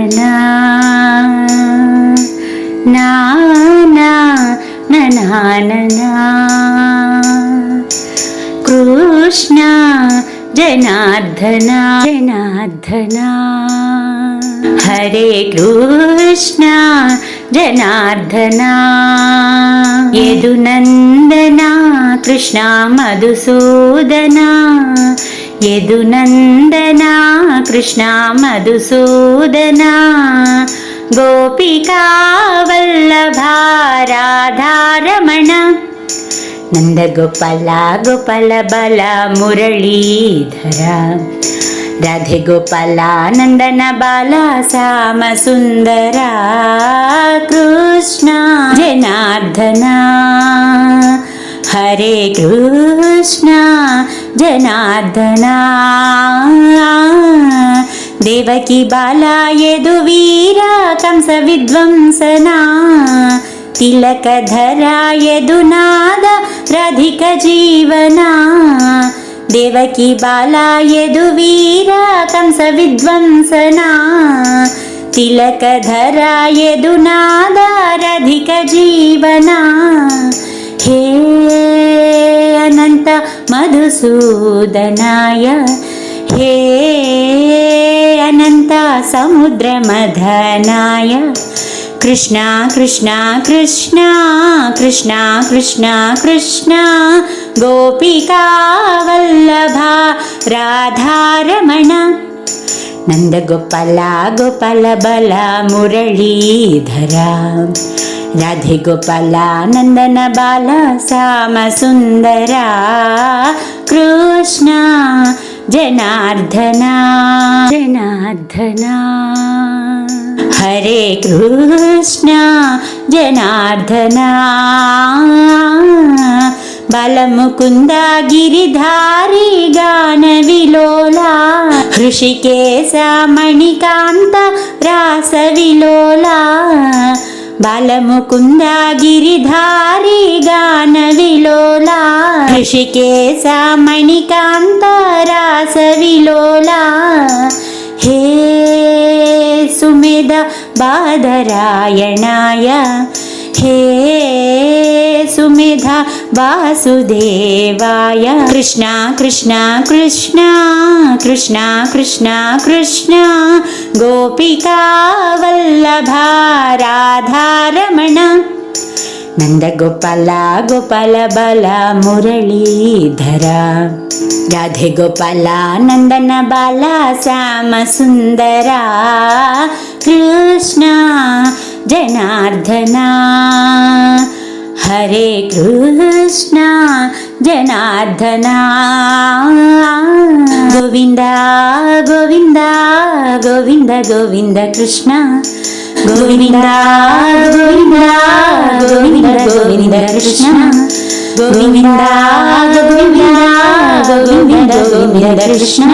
na na na na na na na Krishna Janardhana Janardhana Hare Krishna Janardhana Yadunandana Krishna Madhusudana Yadunandana Krishna Madhusudana Gopika Vallabha Radharamana Nanda Gopala Gopala Bala Muralidhara Radhe Gopala Nandana Bala Sama Sundara Krishna Janardhana Hare Krishna Janardhana Devaki Bala Yaduvira Kamsa Vidvamsana Tilakadhara Yadunada Radhika Jivana Devaki Bala Yaduvira Kamsa Vidvamsana Tilakadhara Yadunada Radhika Jivana He Ananta Madhusudanaya He Ananta Samudra Madhanaya Krishna Krishna Krishna Krishna Krishna Krishna Gopika Vallabha Radharamana Nanda Gopala Gopala Bala Muralidhara Radhe Gopala Nandana Bala Sama Sundara Krishna Janardhana Janardhana Hare Krishna Janardhana Balamukunda Giridhari Gana Vilola Hrishikesa Manikanta Rasa Vilola Balamukunda Giridhari Gana Vilola Hrishikesa Manikanta Rasa Vilola He Sumedha Badarayanaya He Sumedha Vasudevaya Krishna Krishna Krishna Krishna Krishna Krishna Gopika Vallabha Radharamana Nanda Gopala Gopala Bala Muralidhara Radhe Gopala Nandana Bala Sama Sundara Krishna Janardhana Hare Krishna Janardhana Govinda Govinda Govinda Govinda Krishna Govinda Govinda Govinda Govinda Krishna Govinda Govinda Govinda Govinda Krishna